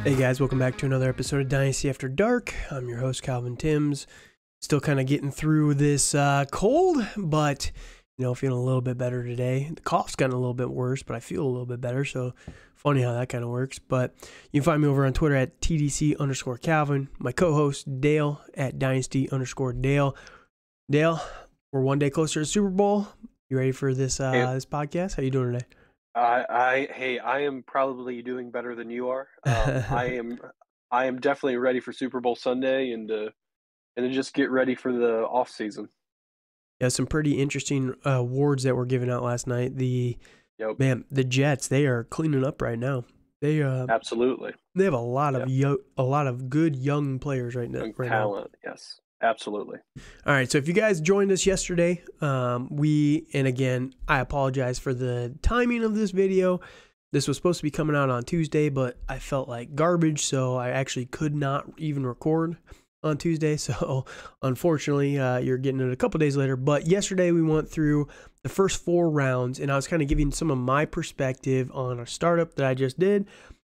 Hey guys, welcome back to another episode of Dynasty After Dark. I'm your host, Calvin Timms. Still kind of getting through this cold, but, feeling a little bit better today. The cough's gotten a little bit worse, but I feel a little bit better, so funny how that kind of works. But you can find me over on Twitter at TDC_Calvin. My co-host, Dale, at Dynasty_Dale. Dale, we're one day closer to Super Bowl. You ready for this this podcast? How you doing today? I am probably doing better than you are. I am definitely ready for Super Bowl Sunday and to just get ready for the off season. Yeah, some pretty interesting awards that were given out last night. The Jets, they are cleaning up right now. They absolutely. They have a lot of good young players right now. Talent, yes. Absolutely. All right, so if you guys joined us yesterday, and again, I apologize for the timing of this video. This was supposed to be coming out on Tuesday, but I felt like garbage, so I actually could not even record on Tuesday. So unfortunately, you're getting it a couple days later. But yesterday we went through the first 4 rounds, and I was kind of giving some of my perspective on a startup that I just did.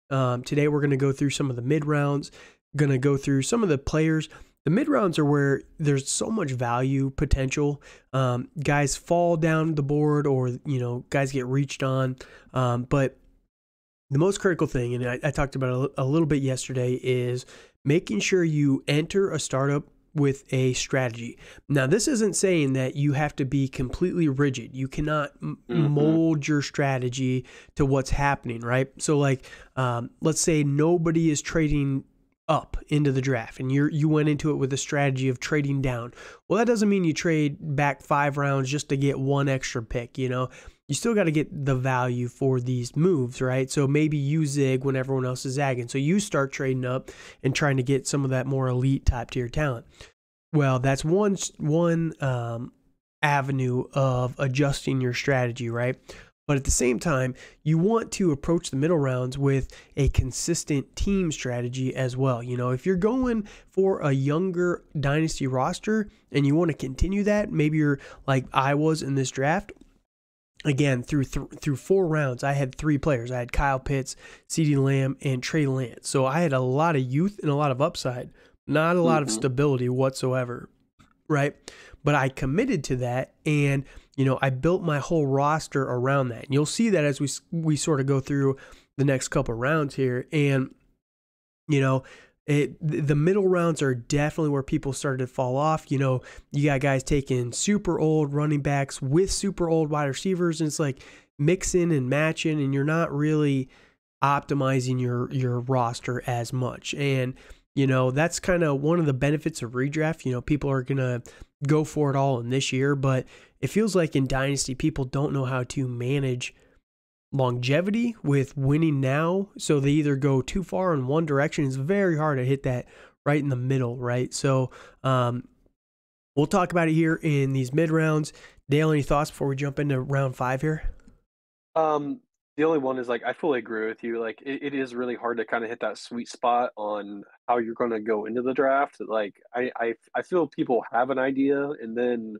Today we're going to go through some of the mid rounds, going to go through some of the players. The mid rounds are where there's so much value potential. Guys fall down the board, or guys get reached on. But the most critical thing, and I talked about it a little bit yesterday, is making sure you enter a startup with a strategy. Now, this isn't saying that you have to be completely rigid. You cannot mold your strategy to what's happening, right? So, let's say nobody is trading up into the draft and you went into it with a strategy of trading down. Well, that doesn't mean you trade back 5 rounds just to get one extra pick. You still got to get the value for these moves, right? So maybe you zig when everyone else is zagging. So you start trading up and trying to get some of that more elite top tier talent. Well, that's one avenue of adjusting your strategy, right? But at the same time, you want to approach the middle rounds with a consistent team strategy as well. If you're going for a younger dynasty roster and you want to continue that, maybe you're like I was in this draft. Again, through 4 rounds, I had 3 players. I had Kyle Pitts, CeeDee Lamb, and Trey Lance. So I had a lot of youth and a lot of upside, not a lot of stability whatsoever, right? But I committed to that, and I built my whole roster around that. And you'll see that as we sort of go through the next couple of rounds here. And, the middle rounds are definitely where people started to fall off. You got guys taking super old running backs with super old wide receivers, and it's like mixing and matching, and you're not really optimizing your roster as much. And, that's kind of one of the benefits of redraft. People are going to go for it all in this year, but it feels like in Dynasty, people don't know how to manage longevity with winning now. So they either go too far in one direction. It's very hard to hit that right in the middle, right? So we'll talk about it here in these mid rounds. Dale, any thoughts before we jump into round 5 here? The only one is I fully agree with you. It is really hard to kind of hit that sweet spot on how you're going to go into the draft. I feel people have an idea and then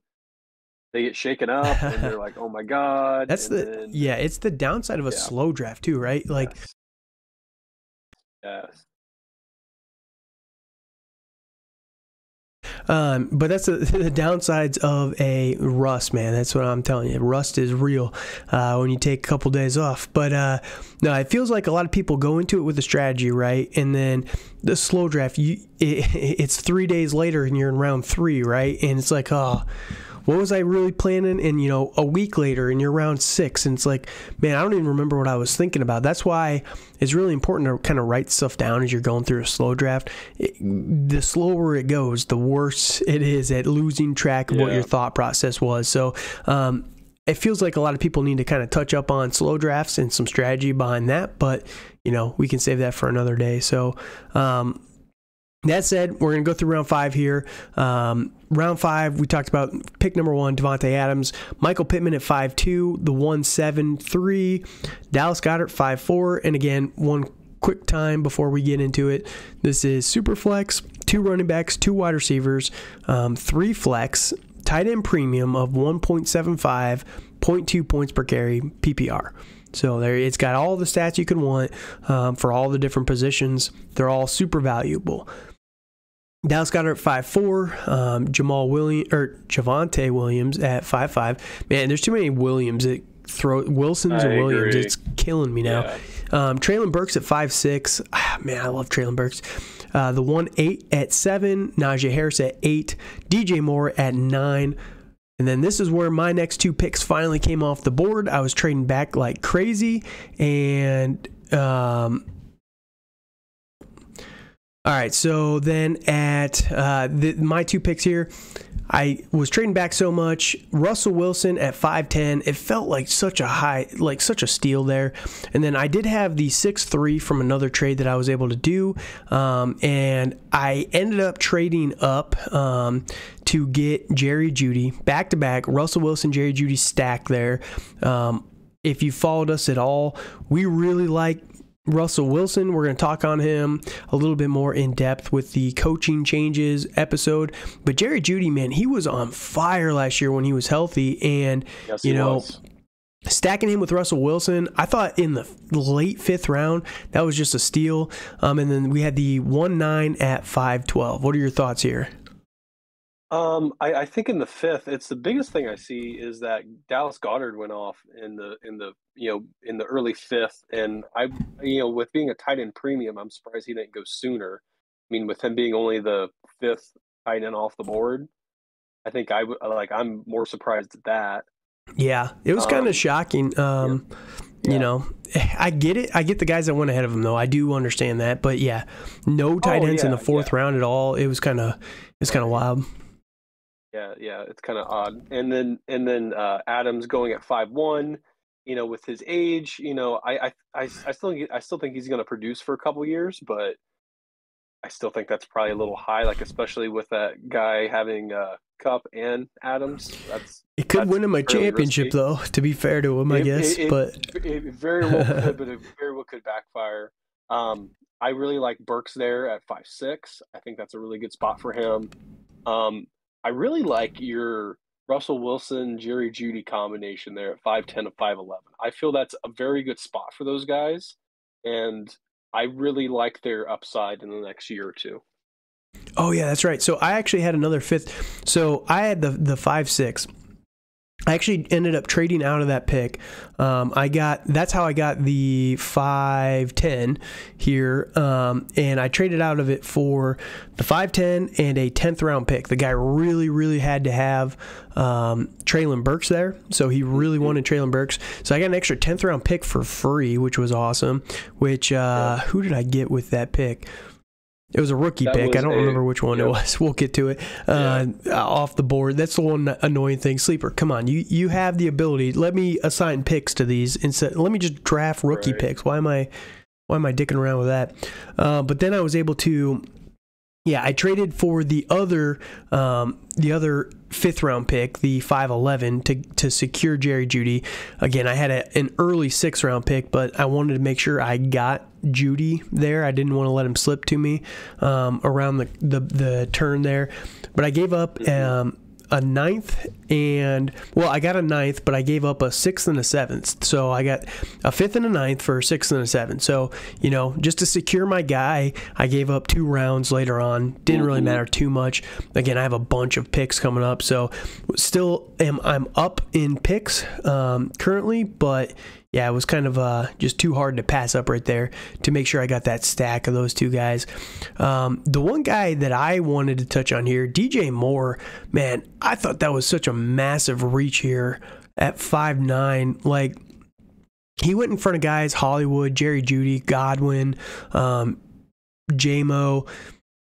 they get shaken up and they're like, oh my God. It's the downside of a slow draft too, right? Yes. But that's the downsides of a rust, man. That's what I'm telling you. Rust is real when you take a couple days off. But no, it feels like a lot of people go into it with a strategy, right? And then the slow draft, it's 3 days later and you're in round 3, right? And it's like, oh, what was I really planning? And, a week later and you're round 6. And it's like, man, I don't even remember what I was thinking about. That's why it's really important to kind of write stuff down as you're going through a slow draft. The slower it goes, the worse it is at losing track of what your thought process was. So it feels like a lot of people need to kind of touch up on slow drafts and some strategy behind that. But, we can save that for another day. So, that said, we're going to go through round 5 here. Round 5, we talked about pick number 1, Devontae Adams, Michael Pittman at 5'2", the 173, Dallas Goedert 5'4", and again, one quick time before we get into it. This is super flex, 2 running backs, 2 wide receivers, 3 flex, tight end premium of 1.75, 0.2 points per carry, PPR. So there, it's got all the stats you can want for all the different positions. They're all super valuable. Dallas Goedert at 5'4", Javonte Williams at 5'5". Man, there's too many Williams. Wilsons and Williams. It's killing me now. Yeah. Traylon Burks at 5'6". Man, I love Traylon Burks. The 1-8 at 7. Najee Harris at 8. DJ Moore at 9. And then this is where my next 2 picks finally came off the board. I was trading back like crazy, and all right, so then at my 2 picks here, I was trading back so much. Russell Wilson at 5'10". It felt like such a steal there. And then I did have the 6'3" from another trade that I was able to do. And I ended up trading up to get Jerry Jeudy back-to-back. Russell Wilson, Jerry Jeudy stack there. If you followed us at all, we really like Russell Wilson. We're going to talk on him a little bit more in depth with the coaching changes episode. But Jerry Jeudy, man, he was on fire last year when he was healthy. And, yes, stacking him with Russell Wilson, I thought in the late 5th round, that was just a steal. And then we had the 1-9 at 5'12". What are your thoughts here? I think in the 5th, it's the biggest thing I see is that Dallas Goedert went off in the early 5th, and with being a tight end premium, I'm surprised he didn't go sooner. I mean, with him being only the 5th tight end off the board, I think I'm more surprised at that. Yeah, it was kind of shocking. You know, I get it. I get the guys that went ahead of him, though. I do understand that, but yeah, no tight ends in the 4th round at all. It was kind of wild. Yeah, it's kind of odd. And then Adams going at 5'1", with his age, I still think he's going to produce for a couple years, but I still think that's probably a little high, like especially with that guy having Kupp and Adams. It could win him a championship, though, to be fair to him, I guess. But it very well could, but it very well could backfire. I really like Burks there at 5'6". I think that's a really good spot for him. I really like your Russell Wilson, Jerry Jeudy combination there at 5'10" and 5'11". I feel that's a very good spot for those guys, and I really like their upside in the next year or two. Oh, yeah, that's right. So I actually had another 5th. So I had the 5'6". I actually ended up trading out of that pick. That's how I got the 5'10" here, and I traded out of it for the 5'10" and a 10th round pick. The guy really, really had to have Traylon Burks there, so he really wanted Traylon Burks. So I got an extra 10th round pick for free, which was awesome. Who did I get with that pick? It was a rookie pick. I don't remember which one it was. We'll get to it. Off the board. That's the one annoying thing. Sleeper, come on. You have the ability. Let me assign picks to these instead. Let me just draft rookie picks. Why am I dicking around with that? But then I was able to. Yeah, I traded for the other 5th round pick, the 5'11", to secure Jerry Jeudy. Again, I had an early 6th round pick, but I wanted to make sure I got Jeudy there. I didn't want to let him slip to me around the turn there. But I gave up a 9th I got a 9th, but I gave up a 6th and a 7th. So I got a 5th and a 9th for a 6th and a 7th. So, just to secure my guy, I gave up 2 rounds later on. Didn't really matter too much. Again, I have a bunch of picks coming up. So still I'm up in picks currently, but yeah, it was kind of just too hard to pass up right there to make sure I got that stack of those 2 guys. The one guy that I wanted to touch on here, DJ Moore, man, I thought that was such a massive reach here at 5'9". Like, he went in front of guys, Hollywood, Jerry Jeudy, Godwin, J-Mo,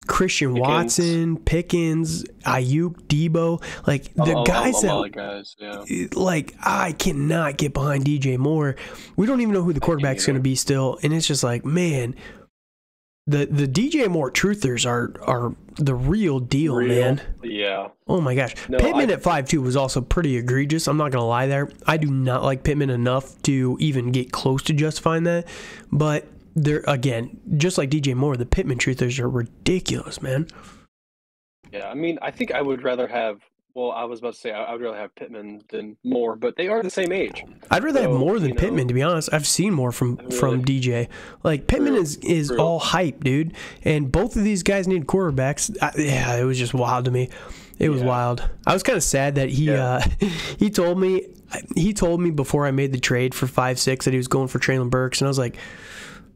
Christian Watson, Pickens, Ayuk, Debo, like the guys that, like, I cannot get behind DJ Moore. We don't even know who the quarterback's going to be still, and it's just like, man, the DJ Moore truthers are the real deal, man. Yeah. Oh my gosh, Pittman at 5'2" was also pretty egregious. I'm not going to lie there. I do not like Pittman enough to even get close to justifying that, but they're, again, just like DJ Moore, the Pittman truthers are ridiculous, man. Yeah, I mean, I think I would rather have Well, I was about to say I would rather have Pittman than Moore, but they are the same age. I'd rather have So, more than Pittman, to be honest. I've seen more from Really? DJ. Like Pittman is True. all hype, dude, and both of these guys need quarterbacks. Yeah, it was just wild to me. It was wild. I was kind of sad that he told me before I made the trade for 5-6 that he was going for Traylon Burks, and I was like,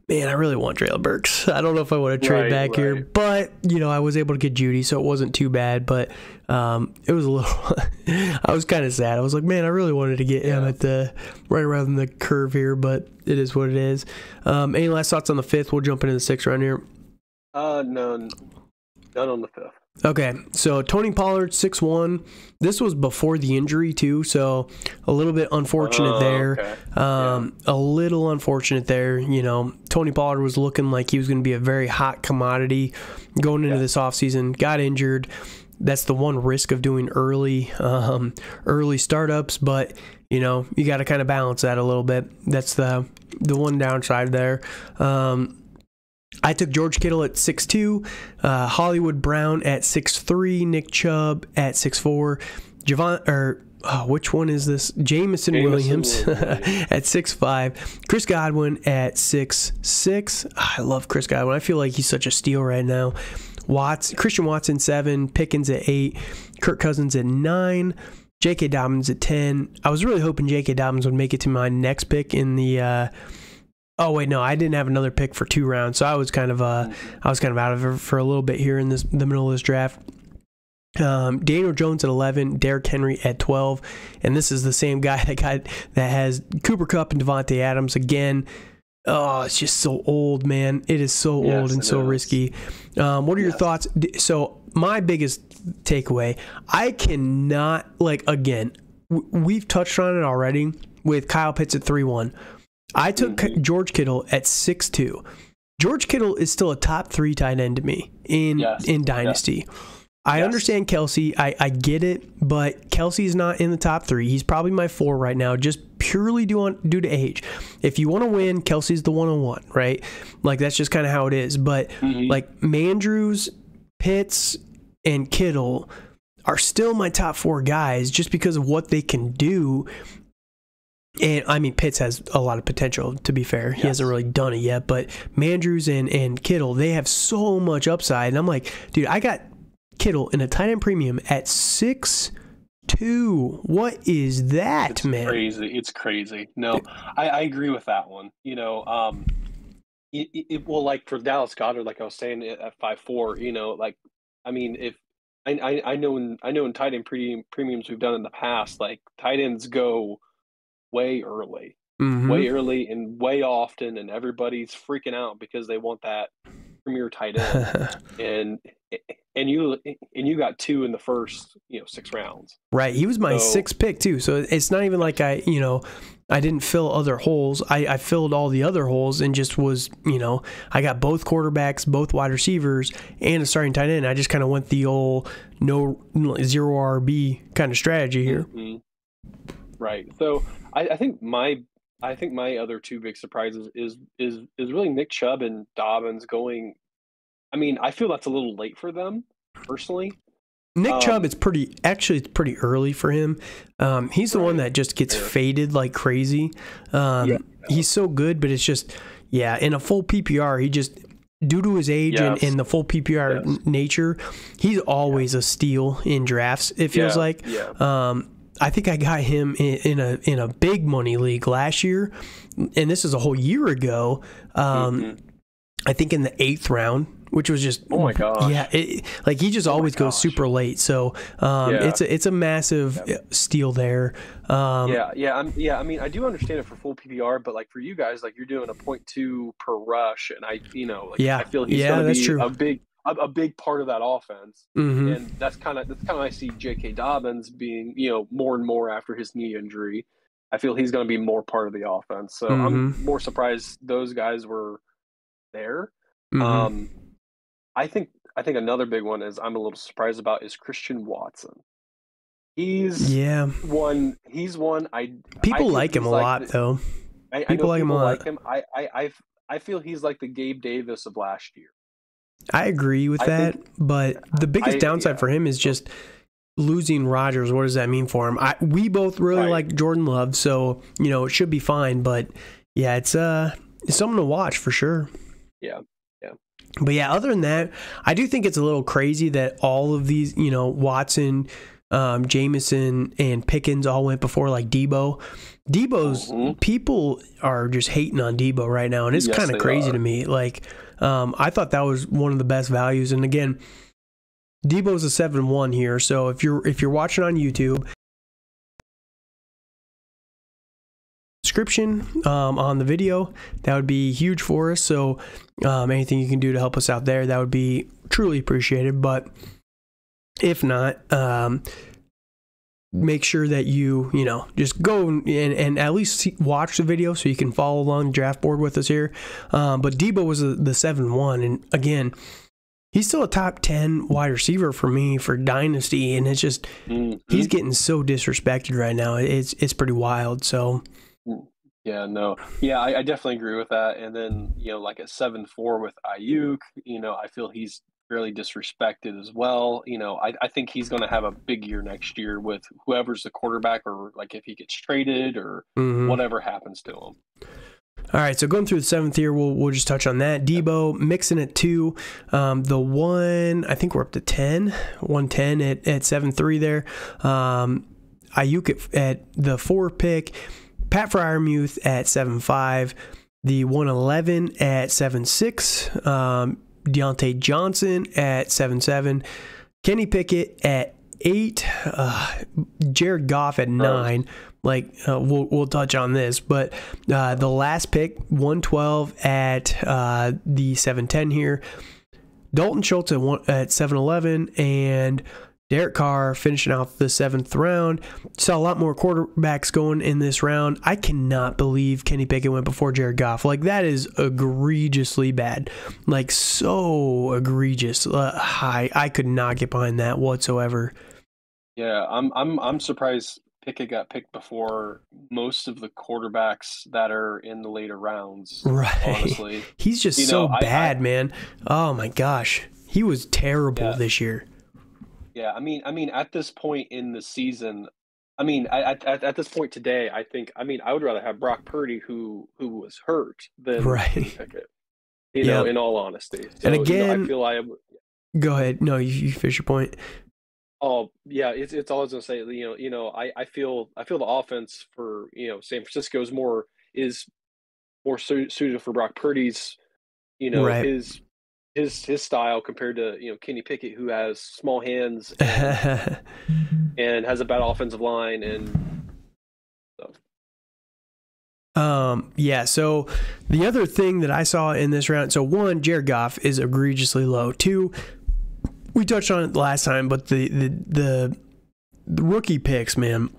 man, I really want Traylon Burks. I don't know if I want to trade back here, but I was able to get Judy, so it wasn't too bad. But it was a little. I was kind of sad. I was like, man, I really wanted to get him at the right around the curve here, but it is what it is. Any last thoughts on the 5th? We'll jump into the 6th round here. None on the 5th. Okay, so Tony Pollard, 6'1". This was before the injury, too, so a little bit unfortunate there. Okay. A little unfortunate there. Tony Pollard was looking like he was going to be a very hot commodity going into this offseason. Got injured. That's the one risk of doing early startups, but, you got to kind of balance that a little bit. That's the one downside there. I took George Kittle at 6'2", Hollywood Brown at 6'3", Nick Chubb at 6'4", which one is this? Jamison Williams at 6'5", Chris Godwin at 6'6". I love Chris Godwin. I feel like he's such a steal right now. Christian Watson 7, Pickens at 8, Kirk Cousins at 9, J.K. Dobbins at 10. I was really hoping J.K. Dobbins would make it to my next pick in the. Oh wait, no, I didn't have another pick for 2 rounds, so I was kind of out of it for a little bit here in the middle of this draft. Daniel Jones at 11, Derrick Henry at 12, and this is the same guy that has Cooper Kupp and Devontae Adams again. Oh, it's just so old, man. It is so old and so risky. What are your thoughts? So my biggest takeaway, I cannot, again, we've touched on it already with Kyle Pitts at 3-1. I took George Kittle at 6'2". George Kittle is still a top 3 tight end to me in Dynasty. I understand Kelsey. I get it, but Kelsey's not in the top 3. He's probably my 4 right now, just purely due to age. If you want to win, Kelsey's the 101, right? That's just kind of how it is. But Mandrews, Pitts, and Kittle are still my top 4 guys just because of what they can do. And I mean, Pitts has a lot of potential, to be fair. He hasn't really done it yet, but Mandrews and Kittle, they have so much upside. And I'm like, dude, I got Kittle in a tight end premium at 6'2". What is that, man? It's crazy. No, I agree with that one. Well, for Dallas Goedert, like I was saying at 5'4", I mean, if I know in tight end premiums we've done in the past, tight ends go way early and way often, and everybody's freaking out because they want that premier tight end, and you got 2 in the first 6 rounds. Right, he was my 6th pick too, so it's not even like I didn't fill other holes. I filled all the other holes and just was I got both quarterbacks, both wide receivers, and a starting tight end. I just kind of went the old zero RB kind of strategy here. Right. So I think my other 2 big surprises is really Nick Chubb and Dobbins going. I mean, I feel that's a little late for them personally. Nick Chubb, it's pretty early for him. He's the one that just gets faded like crazy. He's so good, but it's just in a full PPR, he just, due to his age and the full PPR nature, he's always a steal in drafts. It feels like. I think I got him in a big money league last year, and this is a whole year ago. I think in the 8th round, which was just oh my gosh, he just always goes super late. So it's a massive steal there. I mean, I do understand it for full PPR, but for you guys, you're doing a 0.2 per rush, and I feel he's going to be a big part of that offense, and that's kind of I see J.K. Dobbins being more and more after his knee injury. I feel he's going to be more part of the offense, so I'm more surprised those guys were there. I think another big one is I'm a little surprised about is Christian Watson. He's one. People like him a lot, though. People like him a lot. I feel he's like the Gabe Davis of last year. I agree with that, but the biggest downside for him is just losing Rodgers, what does that mean for him? We both really like Jordan Love, so it should be fine. But yeah, it's something to watch for sure. Yeah. But yeah, other than that, I do think it's a little crazy that all of these, Watson, Jameson, and Pickens all went before like Debo. Debo's people are just hating on Debo right now, and it's kind of crazy to me. Like, I thought that was one of the best values. And again, Debo's a 7-1 here, so if you're watching on YouTube, description on the video, that would be huge for us. So anything you can do to help us out there, that would be truly appreciated. But if not, make sure that you just go and at least watch the video so you can follow along the draft board with us here. But Debo was the 7-1, and again, he's still a top 10 wide receiver for me for Dynasty, and it's just he's getting so disrespected right now. It's pretty wild. So yeah, no, yeah, I definitely agree with that. And then like at 7-4 with Ayuk, I feel he's fairly disrespected as well. I think he's going to have a big year next year with whoever's the quarterback, or like if he gets traded or whatever happens to him. All right, so going through the 7th here, we'll just touch on that. Debo mixing at 2. The 1, I think we're up to 10, 110 at 7-3 there. Ayuk at the 4 pick. Pat Freiermuth at 7-5. The 111 at 7-6. Deontay Johnson at 7-7. Kenny Pickett at 8. Jared Goff at 9. We'll touch on this, but the last pick, 112 at the 7-10 here. Dalton Schultz at 7-11, and Derek Carr finishing out the 7th round. Saw a lot more quarterbacks going in this round. I cannot believe Kenny Pickett went before Jared Goff. Like, that is egregiously bad. Like, so egregious. I could not get behind that whatsoever. Yeah, I'm surprised Pickett got picked before most of the quarterbacks that are in the later rounds. Right. Honestly, he's just so bad, man. Oh my gosh, he was terrible this year. Yeah, I mean, at this point in the season, at this point today, I would rather have Brock Purdy, who was hurt, than Pickett. In all honesty. So, and again, I feel go ahead. No, you finish your point. Oh yeah, it's all I was gonna say. I feel the offense for San Francisco is more suited for Brock Purdy's his style compared to Kenny Pickett, who has small hands and has a bad offensive line and stuff. Yeah, so the other thing that I saw in this round, so 1, Jared Goff is egregiously low. 2, we touched on it last time, but the rookie picks, man,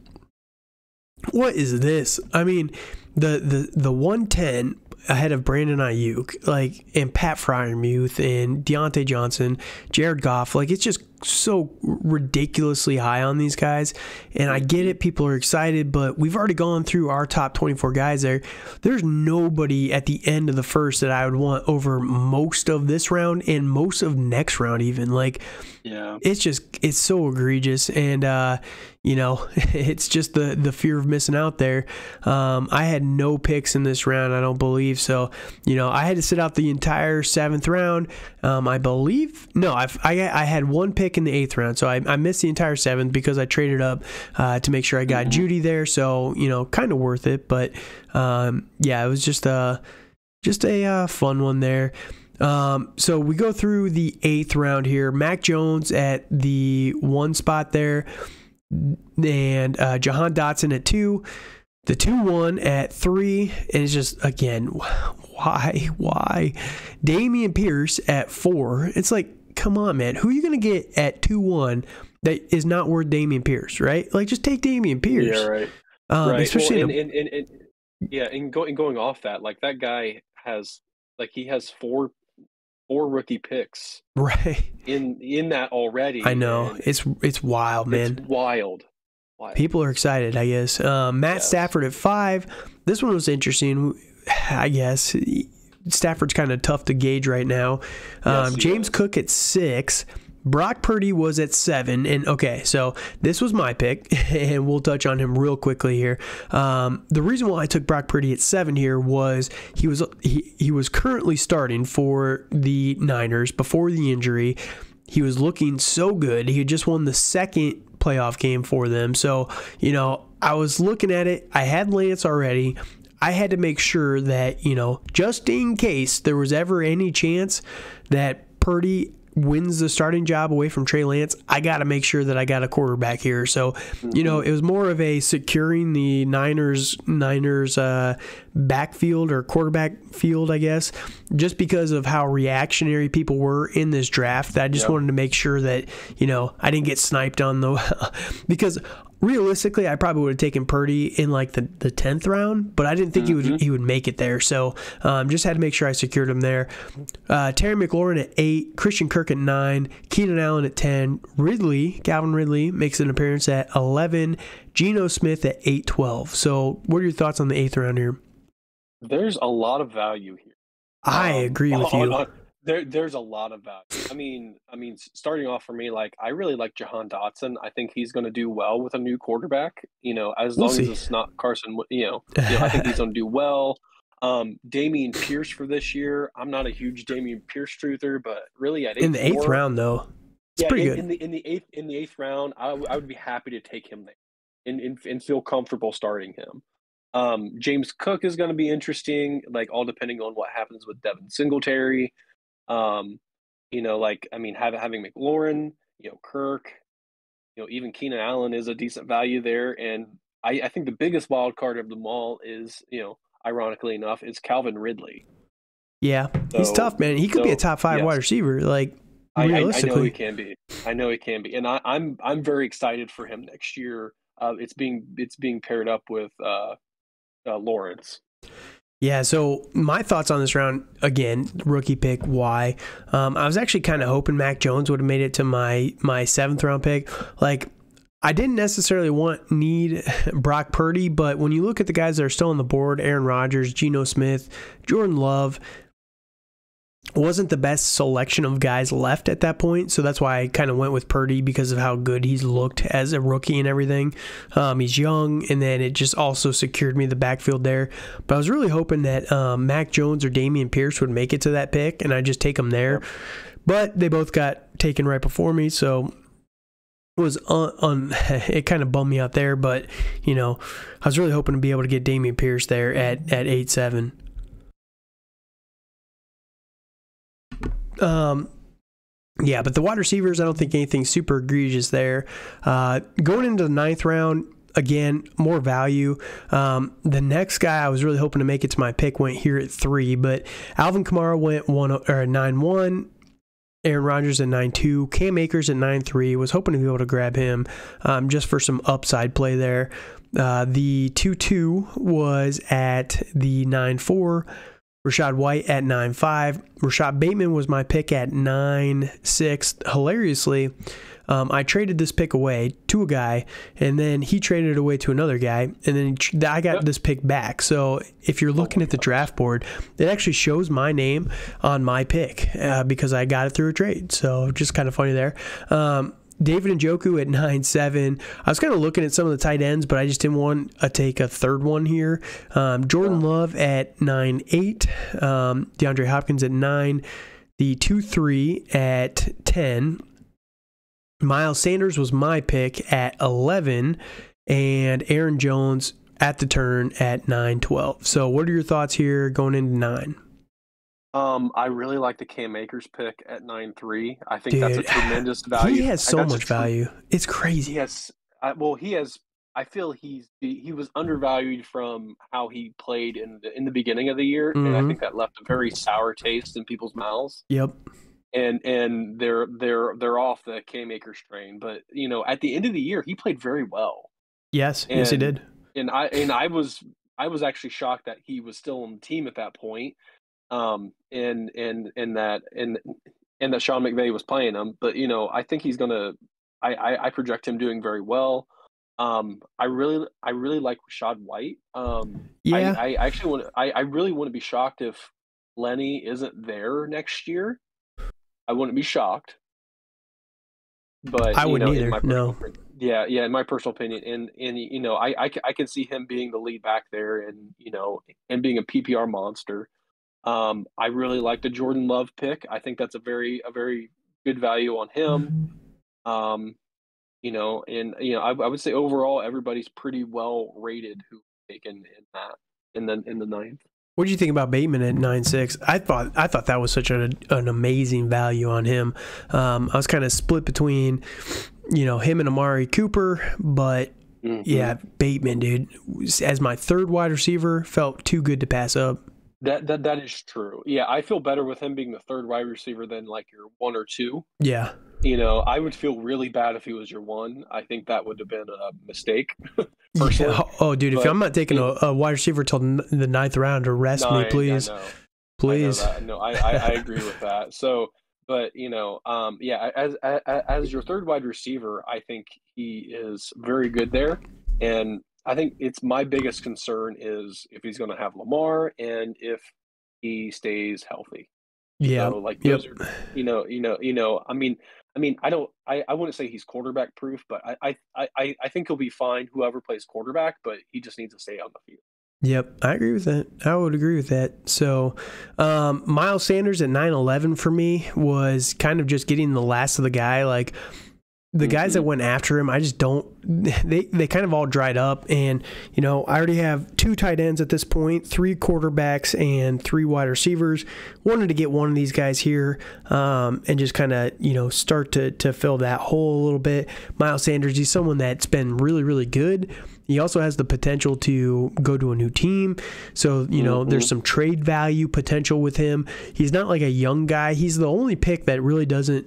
what is this? I mean, the 110 ahead of Brandon Ayuk, and Pat Freiermuth and Deontay Johnson, Jared Goff, it's just so ridiculously high on these guys. And I get it, people are excited, but we've already gone through our top 24 guys there. There's nobody at the end of the first that I would want over most of this round and most of next round even. It's so egregious, and it's just the fear of missing out there. I had no picks in this round, I don't believe. So, I had to sit out the entire 7th round. I believe, no, I had 1 pick in the 8th round. So I missed the entire 7th because I traded up to make sure I got Judy there. So, kind of worth it. But it was just a fun one there. So we go through the 8th round here. Mac Jones at the 1 spot there, and Jahan Dotson at 2, the 2-1 at 3, and it's just, again, why? Dameon Pierce at 4. It's like, come on, man, who are you going to get at 2-1 that is not worth Dameon Pierce, right? Just take Dameon Pierce. Yeah, right. Right. Especially going off that, that guy has, he has 4 rookie picks, right, in that already. I know, man. It's wild, man. It's wild. People are excited, I guess. Matt Stafford at 5. This one was interesting, I guess. Stafford's kind of tough to gauge right now. James Cook at 6. Brock Purdy was at 7, and okay, so this was my pick, and we'll touch on him real quickly here. The reason why I took Brock Purdy at 7 here was he was currently starting for the Niners before the injury. He was looking so good. He had just won the second playoff game for them. So, I was looking at it. I had Lance already. I had to make sure that, just in case there was ever any chance that Purdy wins the starting job away from Trey Lance, I got to make sure that I got a quarterback here. So, it was more of a securing the Niners backfield or quarterback field, I guess, just because of how reactionary people were in this draft. I just wanted to make sure that, I didn't get sniped on because realistically, I probably would have taken Purdy in like the 10th round, but I didn't think he would make it there. So just had to make sure I secured him there. Terry McLaurin at 8, Christian Kirk at 9, Keenan Allen at 10, Calvin Ridley makes an appearance at 11, Geno Smith at 8-12. So what are your thoughts on the 8th round here? There's a lot of value here. I agree with you. There's a lot of value. I mean, starting off for me, like, I really like Jahan Dotson. I think he's going to do well with a new quarterback. As long as it's not Carson. I think he's going to do well. Dameon Pierce for this year. I'm not a huge Dameon Pierce truther, but really at in the 8th round though, it's pretty good. In the eighth round, I would be happy to take him there and feel comfortable starting him. James Cook is going to be interesting, like all depending on what happens with Devin Singletary. Having McLaurin, Kirk, even Keenan Allen is a decent value there. And I think the biggest wild card of them all is, ironically enough, is Calvin Ridley. Yeah, he's tough, man. He could be a top 5 wide receiver, like realistically. I know he can be. And I'm very excited for him next year. It's being paired up with Lawrence. Yeah, so my thoughts on this round, again, rookie pick, why? I was actually kind of hoping Mac Jones would have made it to my 7th round pick. Like, I didn't necessarily need Brock Purdy, but when you look at the guys that are still on the board, Aaron Rodgers, Geno Smith, Jordan Love, wasn't the best selection of guys left at that point. So that's why I kind of went with Purdy because of how good he's looked as a rookie and everything. He's young, and then it just also secured me the backfield there. But I was really hoping that Mac Jones or Dameon Pierce would make it to that pick, and I just take them there. But they both got taken right before me, so it was it kind of bummed me out there. But I was really hoping to be able to get Dameon Pierce there at 8-7. Yeah, but the wide receivers, I don't think anything super egregious there. Going into the 9th round, again, more value. The next guy I was really hoping to make it to my pick went here at 3, but Alvin Kamara went 9-1. Aaron Rodgers at 9-2. Cam Akers at 9-3. Was hoping to be able to grab him just for some upside play there. The 2-2 was at the 9-4. Rashad White at 9-5. Rashad Bateman was my pick at 9-6. Hilariously, I traded this pick away to a guy, and then he traded it away to another guy, and then I got this pick back. So if you're looking at the draft board, it actually shows my name on my pick because I got it through a trade. So just kind of funny there. David Njoku at 9-7. I was kind of looking at some of the tight ends, but I just didn't want to take a third one here. Jordan Love at 9-8. DeAndre Hopkins at 9. The 2-3 at 10. Miles Sanders was my pick at 11. And Aaron Jones at the turn at 9-12. So what are your thoughts here going into 9? I really like the Cam Akers pick at 9-3. I think that's a tremendous value. He has so much value. It's crazy. I feel he was undervalued from how he played in the beginning of the year, and I think that left a very sour taste in people's mouths. Yep. And they're off the Cam Akers train, but at the end of the year, he played very well. Yes, yes, he did. And I was actually shocked that he was still on the team at that point. And that Sean McVay was playing him, but I think he's gonna. I project him doing very well. I really like Rashad White. Yeah. I really wouldn't be shocked if Lenny isn't there next year. I wouldn't be shocked. but I wouldn't in either. my personal No. opinion, yeah, yeah, in my personal opinion, and I can see him being the lead back there, and and being a PPR monster. I really like the Jordan Love pick. I think that's a very good value on him. Um, and I would say overall everybody's pretty well rated who taken in that in the ninth. What do you think about Bateman at 9.6? I thought that was such an amazing value on him. I was kind of split between, him and Amari Cooper, but yeah, Bateman, dude, as my third wide receiver, felt too good to pass up. That is true. Yeah, I feel better with him being the third wide receiver than like your one or two. Yeah. I would feel really bad if he was your one. I think that would have been a mistake, personally. Yeah. Oh, dude, if But I'm not taking a wide receiver till the ninth round, arrest me, please. I know Please. that. No, I agree with that. So, but yeah, as your third wide receiver, I think he is very good there, and I think it's my biggest concern is if he's going to have Lamar and if he stays healthy. Yeah. So like Yep. those are, I wouldn't say he's quarterback proof, but I think he'll be fine. Whoever plays quarterback, but he just needs to stay on the field. Yep, I agree with that. I would agree with that. So, Miles Sanders at 9.11 for me was kind of just getting the last of the guy. Like, the guys that went after him, I just don't. They kind of all dried up, and I already have 2 tight ends at this point, 3 quarterbacks, and 3 wide receivers. Wanted to get one of these guys here, and just kind of start to fill that hole a little bit. Miles Sanders, he's someone that's been really, really good. He also has the potential to go to a new team. So, there's some trade value potential with him. He's not like a young guy. He's the only pick that really doesn't,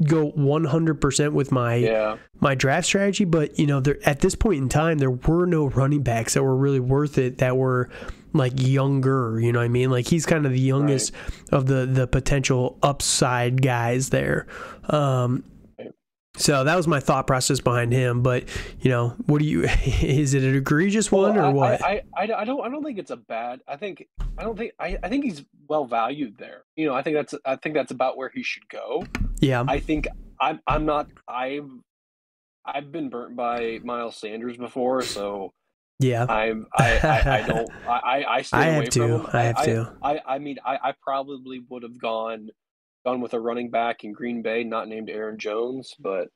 go 100% with my draft strategy. But, at this point in time, there were no running backs that were really worth it that were like younger, you know what I mean? Like he's kind of the youngest of the potential upside guys there. So that was my thought process behind him. But what do you? Is it an egregious one or what? I don't think it's a bad. I think he's well valued there. I think that's about where he should go. Yeah. I think I'm not. I've been burnt by Miles Sanders before, so yeah. I don't. I stay away from him. I have to. I probably would have gone with a running back in Green Bay, not named Aaron Jones, but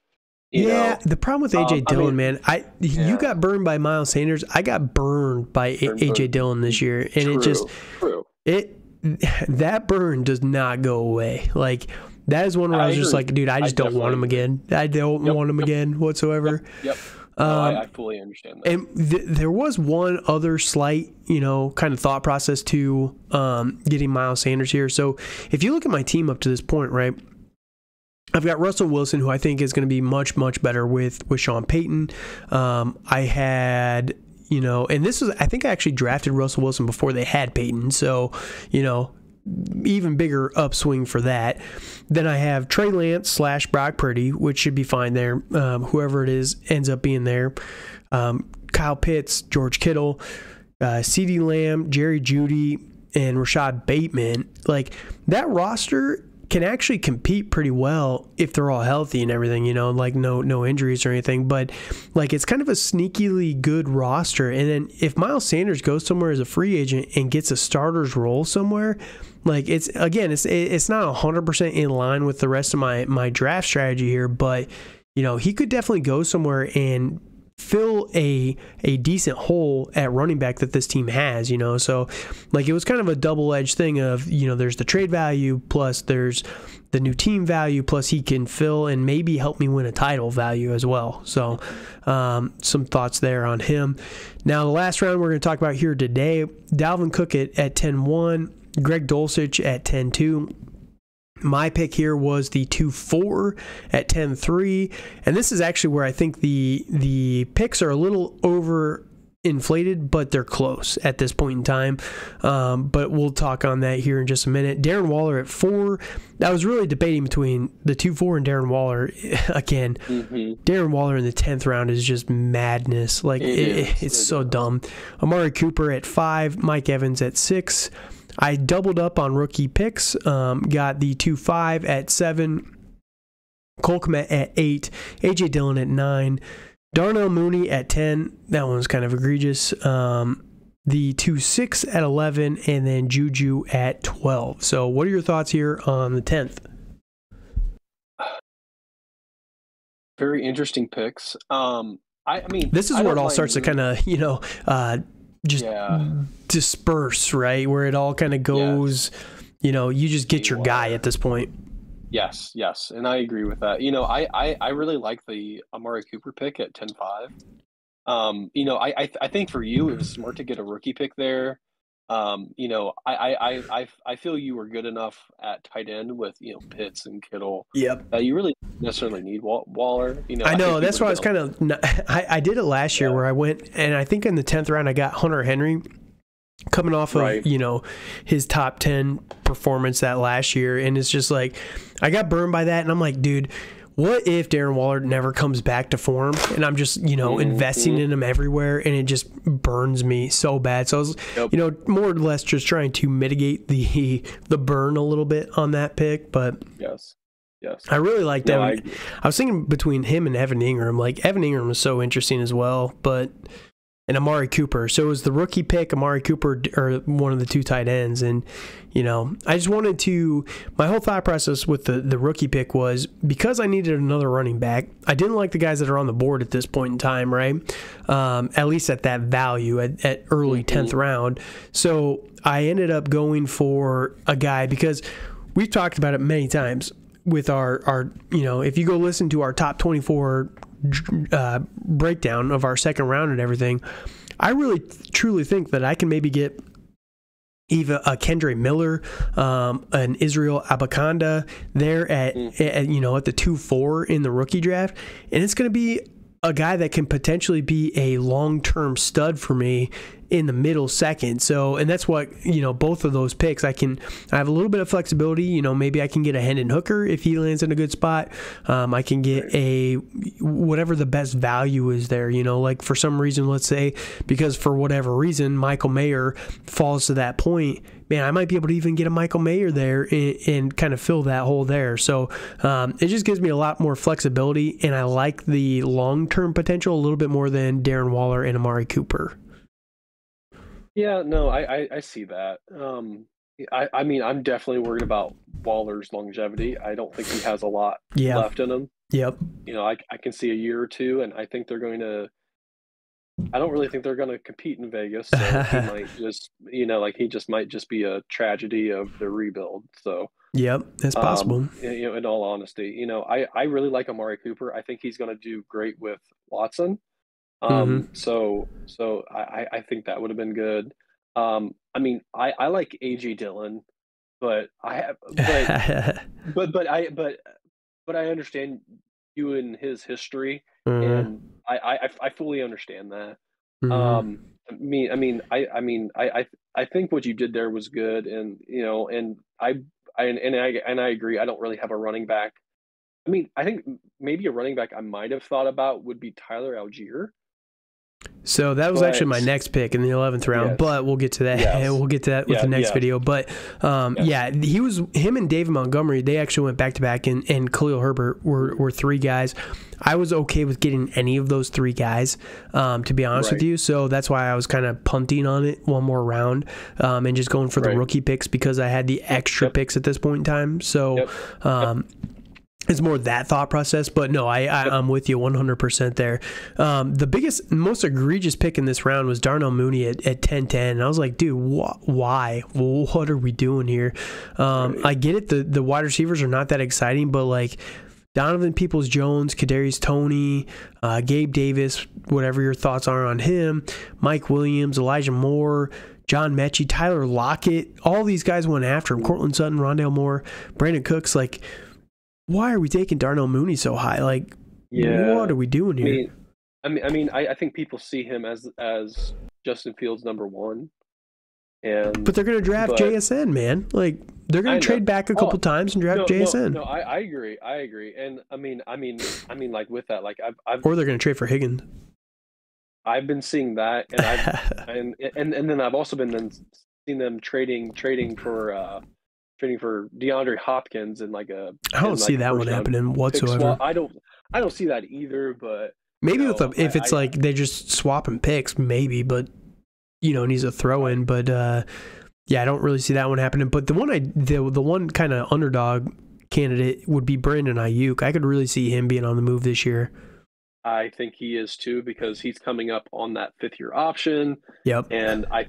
the problem with AJ Dillon, man, you got burned by Miles Sanders. I got burned by AJ Dillon this year, and that burn does not go away. Like that is one where I was just like, dude, I just don't want him again. I don't want him again whatsoever. Yep. I fully understand that. And there was one other slight, kind of thought process to getting Miles Sanders here. So if you look at my team up to this point, right, I've got Russell Wilson, who I think is going to be much, much better with Sean Payton. I had, and this was, I think I actually drafted Russell Wilson before they had Payton. So, even bigger upswing for that. Then I have Trey Lance / Brock Purdy, which should be fine there. Whoever it is ends up being there. Kyle Pitts, George Kittle, CeeDee Lamb, Jerry Jeudy, and Rashad Bateman. Like that roster can actually compete pretty well if they're all healthy and everything, like no injuries or anything. But like it's kind of a sneakily good roster. And then if Miles Sanders goes somewhere as a free agent and gets a starter's role somewhere, like it's not 100% in line with the rest of my draft strategy here, but he could definitely go somewhere and fill a decent hole at running back that this team has, so like it was kind of a double-edged thing of, there's the trade value plus there's the new team value plus he can fill and maybe help me win a title value as well. So some thoughts there on him. Now the last round we're going to talk about here today, Dalvin Cook at 10-1, Greg Dulcich at 10-2. My pick here was the 2-4 at 10-3, and this is actually where I think the picks are a little overinflated, but they're close at this point in time. But we'll talk on that here in just a minute. Darren Waller at 4. I was really debating between the 2-4 and Darren Waller again. Darren Waller in the 10th round is just madness. Like it's so dumb. Amari Cooper at 5, Mike Evans at 6. I doubled up on rookie picks, got the 2-5 at 7, Cole Kmet at 8, A.J. Dillon at 9, Darnell Mooney at 10. That one was kind of egregious. The 2-6 at 11, and then Juju at 12. So what are your thoughts here on the 10th? Very interesting picks. I mean, this is where it all starts to kind of, just disperse, right? Where it all kind of goes, you just get your guy at this point. Yes, and I agree with that. I really like the Amari Cooper pick at 10-5. I think for you it was smart to get a rookie pick there. I feel you were good enough at tight end with Pitts and Kittle. Yep. That you really necessarily need Waller. I know that's why I was kind of. I did it last year where I went and I think in the 10th round I got Hunter Henry. Coming off of, his top 10 performance that last year. And it's just like, I got burned by that. And I'm like, dude, what if Darren Waller never comes back to form? And I'm just, investing in him everywhere. And it just burns me so bad. So I was, more or less just trying to mitigate the burn a little bit on that pick. But yes. I really liked that. I was thinking between him and Evan Ingram. Like, Evan Ingram was so interesting as well. And Amari Cooper. So it was the rookie pick, Amari Cooper, or one of the two tight ends. And, I just wanted to, my whole thought process with the rookie pick was because I needed another running back, I didn't like the guys that are on the board at this point in time, right? At least at that value, at early 10th round. So I ended up going for a guy because we've talked about it many times with our if you go listen to our top 24 breakdown of our second round and everything, I really truly think that I can maybe get even a Kendre Miller, an Israel Abakanda there at the 2-4 in the rookie draft, and it's going to be a guy that can potentially be a long-term stud for me in the middle second. So, and that's what, both of those picks, I have a little bit of flexibility. Maybe I can get a Hendon Hooker if he lands in a good spot. I can get whatever the best value is there, like for some reason, let's say, because for whatever reason, Michael Mayer falls to that point, man, I might be able to even get a Michael Mayer there and kind of fill that hole there. So it just gives me a lot more flexibility, and I like the long-term potential a little bit more than Darren Waller and Amari Cooper. Yeah, no, I see that. I mean, I'm definitely worried about Waller's longevity. I don't think he has a lot left in him. Yep. I can see a year or two, and I think they're going to. I don't really think they're going to compete in Vegas. So he might just, he just might just be a tragedy of the rebuild. So. Yep, it's possible. In all honesty, I really like Amari Cooper. I think he's going to do great with Watson. So I think that would have been good. I mean, I like A.J. Dillon, but I understand you and his history, and I fully understand that. I think what you did there was good, and I agree. I don't really have a running back. I mean, I think maybe a running back I might have thought about would be Tyler Algier. So that was actually my next pick in the 11th round, but we'll get to that. Yes. We'll get to that with the next video. But him and David Montgomery, they actually went back to back, and Khalil Herbert were three guys. I was okay with getting any of those three guys, to be honest with you. So that's why I was kind of punting on it one more round, and just going for the rookie picks because I had the extra picks at this point in time. So, it's more that thought process, but no, I'm with you 100% there. The biggest, most egregious pick in this round was Darnell Mooney at 10-10, and I was like, dude, why? What are we doing here? I get it, the wide receivers are not that exciting, but like Donovan Peoples-Jones, Kadarius Toney, Gabe Davis, whatever your thoughts are on him, Mike Williams, Elijah Moore, John Mechie, Tyler Lockett, all these guys went after him, Cortland Sutton, Rondale Moore, Brandon Cooks, like, why are we taking Darnell Mooney so high? Like, what are we doing here? I think people see him as Justin Fields number one, but they're going to draft JSN, man. Like, they're going to trade back a couple times and draft JSN. No, I agree, and I mean, like with that, like or they're going to trade for Higgins. I've been seeing that, and and then I've also been seeing them trading for trading for DeAndre Hopkins in like a I don't see that one happening whatsoever. I don't see that either. But maybe if it's like they're just swapping picks, maybe. But and he's a throw-in. But yeah, I don't really see that one happening. But the one kind of underdog candidate would be Brandon Ayuk. I could really see him being on the move this year. I think he is too, because he's coming up on that 5th-year option. Yep. And I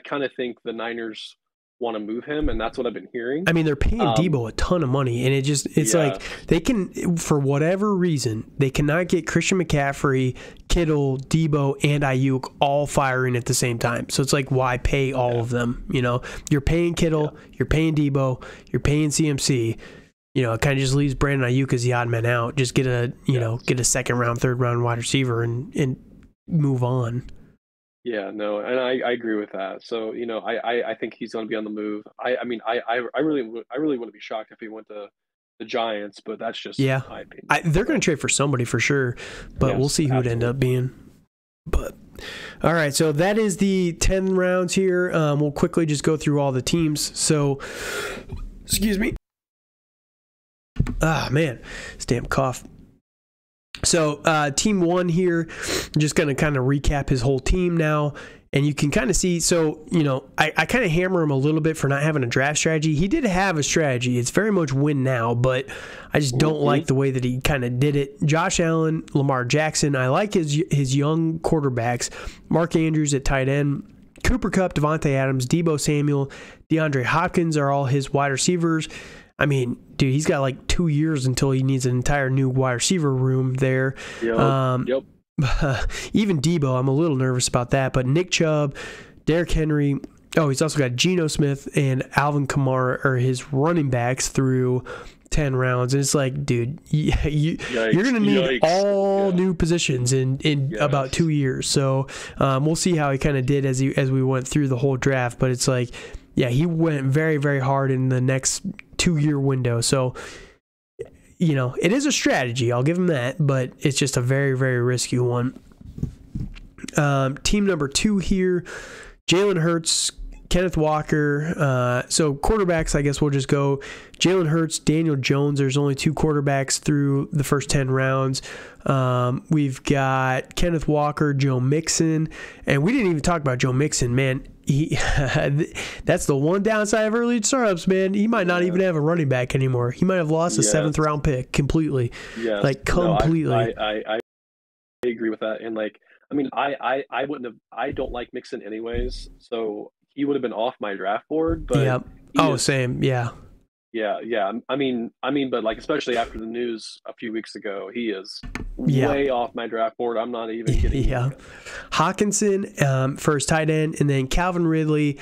kind of think the Niners want to move him, and that's what I've been hearing. I mean, they're paying Debo a ton of money, and it's like they can, for whatever reason, they cannot get Christian McCaffrey, Kittle, Debo, and Ayuk all firing at the same time. So it's like, why pay all of them? You're paying Kittle, you're paying Debo, you're paying CMC. It kind of just leaves Brandon Ayuk as the odd man out. Just get a get a 2nd round, 3rd round wide receiver and move on. Yeah, no, and I agree with that. So I think he's going to be on the move. I really wouldn't be shocked if he went to the Giants, but that's just my opinion. They're going to trade for somebody for sure, but we'll see who it end up being. But all right, so that is the 10 rounds here. We'll quickly just go through all the teams. So, excuse me. Ah, man, this damn cough. So, team 1 here, I'm just going to kind of recap his whole team now. And you can kind of see, so, I kind of hammer him a little bit for not having a draft strategy. He did have a strategy. It's very much win now, but I just don't like the way that he kind of did it. Josh Allen, Lamar Jackson. I like his young quarterbacks. Mark Andrews at tight end. Cooper Kupp, Devontae Adams, Deebo Samuel, DeAndre Hopkins are all his wide receivers. I mean, dude, he's got like 2 years until he needs an entire new wide receiver room there. Yep. Even Debo, I'm a little nervous about that. But Nick Chubb, Derrick Henry. Oh, he's also got Geno Smith and Alvin Kamara are his running backs through 10 rounds. And it's like, dude, you're going to need all new positions in about 2 years. So we'll see how he kind of did as we went through the whole draft. But it's like, yeah, he went very, very hard in the next 2-year window. So, it is a strategy. I'll give him that, but it's just a very, very risky one. Team number 2 here, Jalen Hurts, Kenneth Walker. So quarterbacks, I guess we'll just go Jalen Hurts, Daniel Jones. There's only 2 quarterbacks through the first 10 rounds. We've got Kenneth Walker, Joe Mixon, and we didn't even talk about Joe Mixon, man. That's the one downside of early startups, man. He might not even have a running back anymore. He might have lost a 7th round pick completely. Yeah, like completely. No, I agree with that. And like, I mean, I wouldn't have. I don't like Mixon anyways, so he would have been off my draft board. But same. Yeah. Yeah. I mean, but like, especially after the news a few weeks ago, he is way off my draft board. I'm not even getting. Hawkinson for his tight end, and then Calvin Ridley.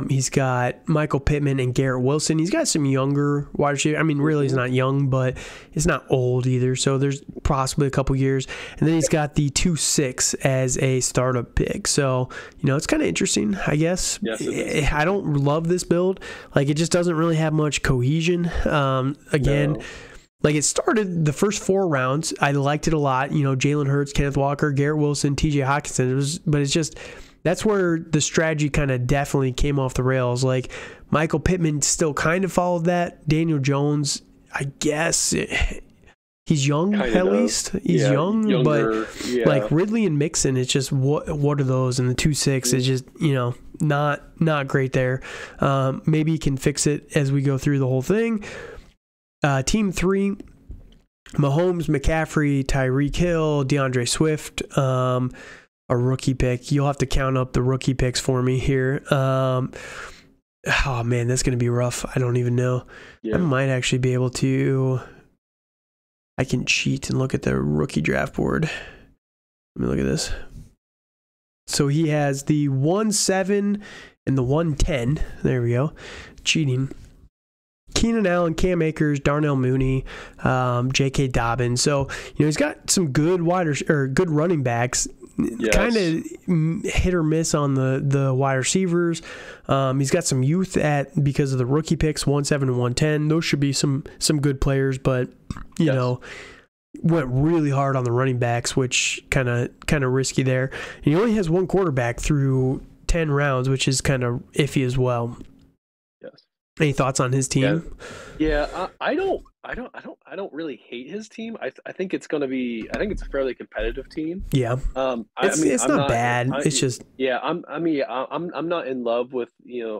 He's got Michael Pittman and Garrett Wilson. He's got some younger wide receivers. I mean, really, he's not young, but he's not old either. So there's possibly a couple years. And then he's got the 2-6 as a startup pick. So it's kind of interesting, I guess. Yes, it is. I don't love this build. Like, it just doesn't really have much cohesion. Like, it started the first 4 rounds. I liked it a lot. Jalen Hurts, Kenneth Walker, Garrett Wilson, TJ Hawkinson. But it's just, that's where the strategy kind of definitely came off the rails. Like, Michael Pittman still kind of followed that. Daniel Jones, I guess, he's young at least. He's younger, but like Ridley and Mixon, it's just what are those? And the 2-6 is just not great there. Maybe he can fix it as we go through the whole thing. Team 3, Mahomes, McCaffrey, Tyreek Hill, DeAndre Swift, a rookie pick. You'll have to count up the rookie picks for me here. Oh man, that's going to be rough. I don't even know. I might actually be able to. I can cheat and look at the rookie draft board. Let me look at this. So he has the 1-7 and the 1-10. There we go. Cheating. Keenan Allen, Cam Akers, Darnell Mooney, J.K. Dobbins. So, he's got some good good running backs. Yes. Kind of hit or miss on the wide receivers. He's got some youth because of the rookie picks, 1-7 and 1-10. Those should be some good players, but you know, went really hard on the running backs, which kind of risky there. And he only has one quarterback through 10 rounds, which is kind of iffy as well. Yes. Any thoughts on his team? I don't really hate his team. I think it's a fairly competitive team. Yeah, it's I'm not not. bad. It's just I'm not in love with,